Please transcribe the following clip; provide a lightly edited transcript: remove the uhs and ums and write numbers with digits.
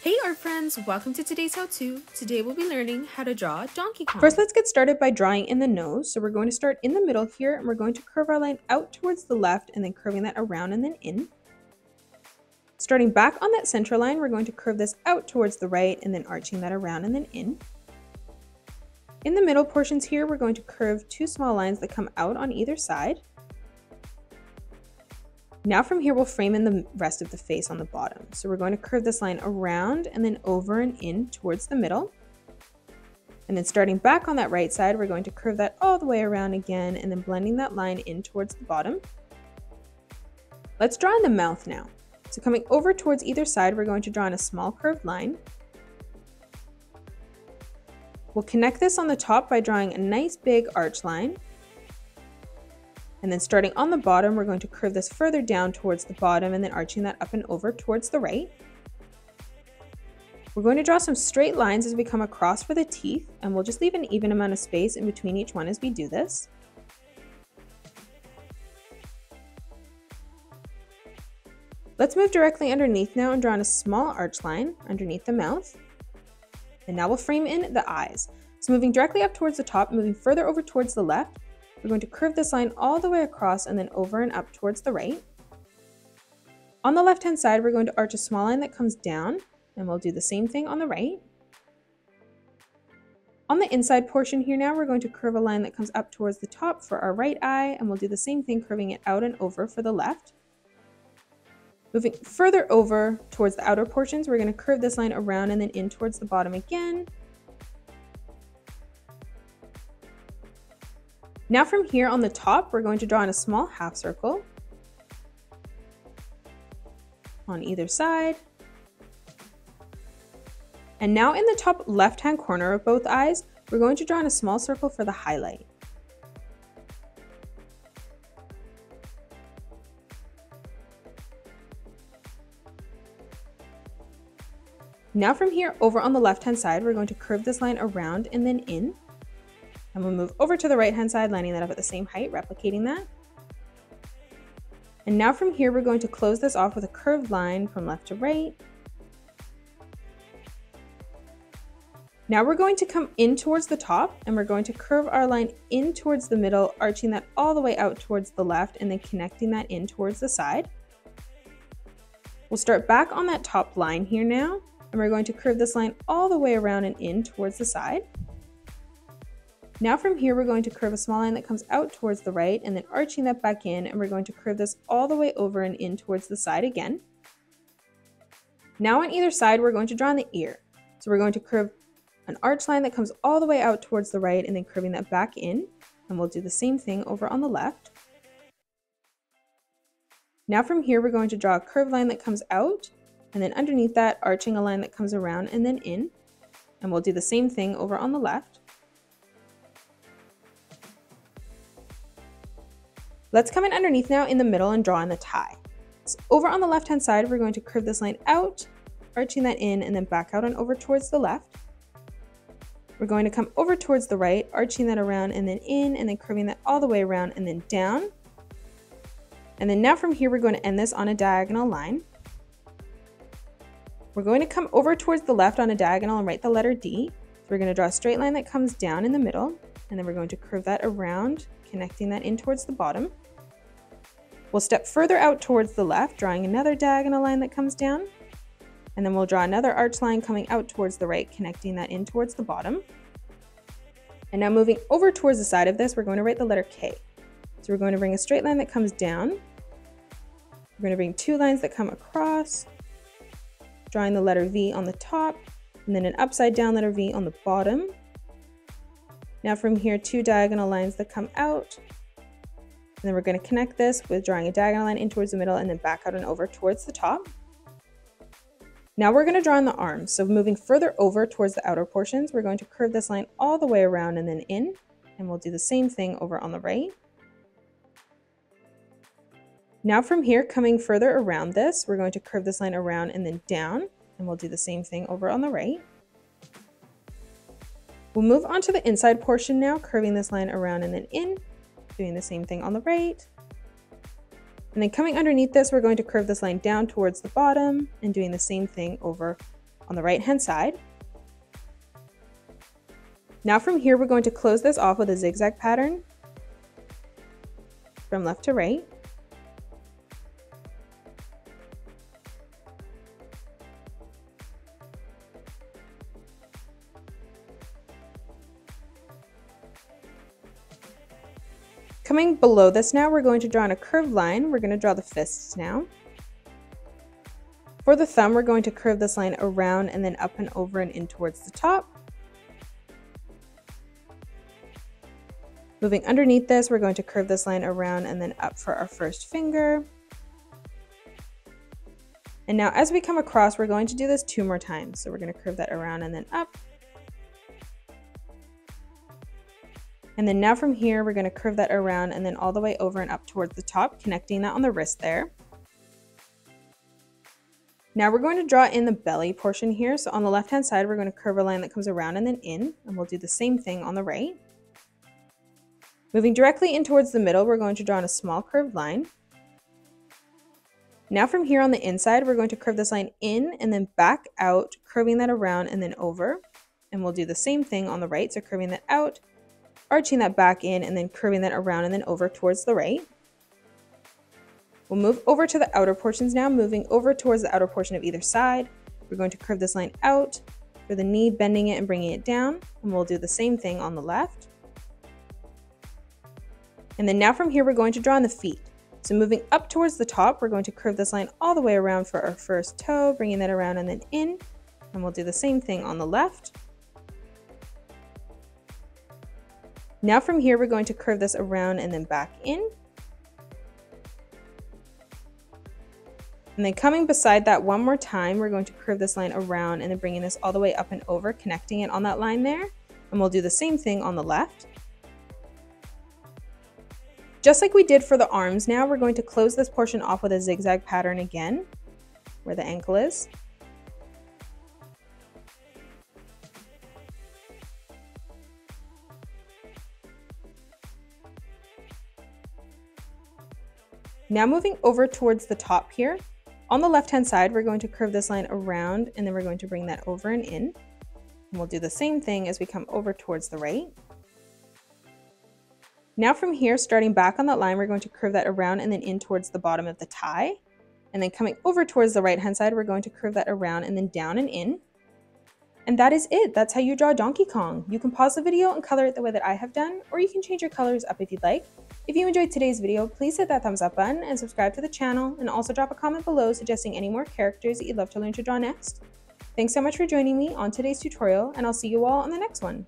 Hey art friends, welcome to today's how-to. Today we'll be learning how to draw Donkey Kong. First, let's get started by drawing in the nose. So we're going to start in the middle here and we're going to curve our line out towards the left and then curving that around and then in. Starting back on that center line, we're going to curve this out towards the right and then arching that around and then in. In the middle portions here, we're going to curve two small lines that come out on either side. Now from here, we'll frame in the rest of the face on the bottom. So we're going to curve this line around and then over and in towards the middle. And then starting back on that right side, we're going to curve that all the way around again and then blending that line in towards the bottom. Let's draw in the mouth now. So coming over towards either side, we're going to draw in a small curved line. We'll connect this on the top by drawing a nice big arch line. And then starting on the bottom, we're going to curve this further down towards the bottom and then arching that up and over towards the right. We're going to draw some straight lines as we come across for the teeth, and we'll just leave an even amount of space in between each one as we do this. Let's move directly underneath now and draw in a small arch line underneath the mouth. And now we'll frame in the eyes. So moving directly up towards the top, moving further over towards the left, we're going to curve this line all the way across and then over and up towards the right. On the left-hand side, we're going to arch a small line that comes down, and we'll do the same thing on the right. On the inside portion here now, we're going to curve a line that comes up towards the top for our right eye, and we'll do the same thing, curving it out and over for the left. Moving further over towards the outer portions, we're going to curve this line around and then in towards the bottom again. Now from here on the top, we're going to draw in a small half circle on either side. And now in the top left-hand corner of both eyes, we're going to draw in a small circle for the highlight. Now from here over on the left-hand side, we're going to curve this line around and then in. And we'll move over to the right-hand side, lining that up at the same height, replicating that. And now from here, we're going to close this off with a curved line from left to right. Now we're going to come in towards the top and we're going to curve our line in towards the middle, arching that all the way out towards the left and then connecting that in towards the side. We'll start back on that top line here now, and we're going to curve this line all the way around and in towards the side. Now from here, we're going to curve a small line that comes out towards the right and then arching that back in, and we're going to curve this all the way over and in towards the side again. Now on either side, we're going to draw in the ear. So we're going to curve an arch line that comes all the way out towards the right and then curving that back in, and we'll do the same thing over on the left. Now from here, we're going to draw a curved line that comes out, and then underneath that, arching a line that comes around and then in, and we'll do the same thing over on the left. Let's come in underneath now in the middle and draw in the tie. So over on the left-hand side, we're going to curve this line out, arching that in, and then back out and over towards the left. We're going to come over towards the right, arching that around and then in, and then curving that all the way around and then down. And then now from here, we're going to end this on a diagonal line. We're going to come over towards the left on a diagonal and write the letter D. So we're going to draw a straight line that comes down in the middle, and then we're going to curve that around, connecting that in towards the bottom. We'll step further out towards the left, drawing another diagonal line that comes down. And then we'll draw another arch line coming out towards the right, connecting that in towards the bottom. And now moving over towards the side of this, we're going to write the letter K. So we're going to bring a straight line that comes down. We're going to bring two lines that come across, drawing the letter V on the top, and then an upside down letter V on the bottom. Now from here, two diagonal lines that come out. And then we're going to connect this with drawing a diagonal line in towards the middle and then back out and over towards the top. Now we're going to draw in the arms. So moving further over towards the outer portions, we're going to curve this line all the way around and then in, and we'll do the same thing over on the right. Now from here, coming further around this, we're going to curve this line around and then down, and we'll do the same thing over on the right. We'll move on to the inside portion now, curving this line around and then in, doing the same thing on the right. And then coming underneath this, we're going to curve this line down towards the bottom and doing the same thing over on the right hand side. Now from here, we're going to close this off with a zigzag pattern from left to right. Coming below this now, we're going to draw on a curved line. We're going to draw the fists now. For the thumb, we're going to curve this line around and then up and over and in towards the top. Moving underneath this, we're going to curve this line around and then up for our first finger. And now as we come across, we're going to do this 2 more times. So we're going to curve that around and then up. And then now from here, we're going to curve that around and then all the way over and up towards the top, connecting that on the wrist there. Now we're going to draw in the belly portion here. So on the left-hand side, we're going to curve a line that comes around and then in, and we'll do the same thing on the right. Moving directly in towards the middle, we're going to draw in a small curved line. Now from here on the inside, we're going to curve this line in and then back out, curving that around and then over. And we'll do the same thing on the right. So curving that out, arching that back in, and then curving that around and then over towards the right. We'll move over to the outer portions now, moving over towards the outer portion of either side. We're going to curve this line out for the knee, bending it and bringing it down. And we'll do the same thing on the left. And then now from here, we're going to draw on the feet. So moving up towards the top, we're going to curve this line all the way around for our first toe, bringing that around and then in. And we'll do the same thing on the left. Now from here, we're going to curve this around and then back in. And then coming beside that one more time, we're going to curve this line around and then bringing this all the way up and over, connecting it on that line there. And we'll do the same thing on the left. Just like we did for the arms now, we're going to close this portion off with a zigzag pattern again, where the ankle is. Now moving over towards the top here, on the left-hand side, we're going to curve this line around and then we're going to bring that over and in. And we'll do the same thing as we come over towards the right. Now from here, starting back on that line, we're going to curve that around and then in towards the bottom of the tie. And then coming over towards the right-hand side, we're going to curve that around and then down and in. And that is it. That's how you draw Donkey Kong. You can pause the video and color it the way that I have done, or you can change your colors up if you'd like. If you enjoyed today's video, please hit that thumbs up button and subscribe to the channel, and also drop a comment below suggesting any more characters that you'd love to learn to draw next. Thanks so much for joining me on today's tutorial, and I'll see you all on the next one.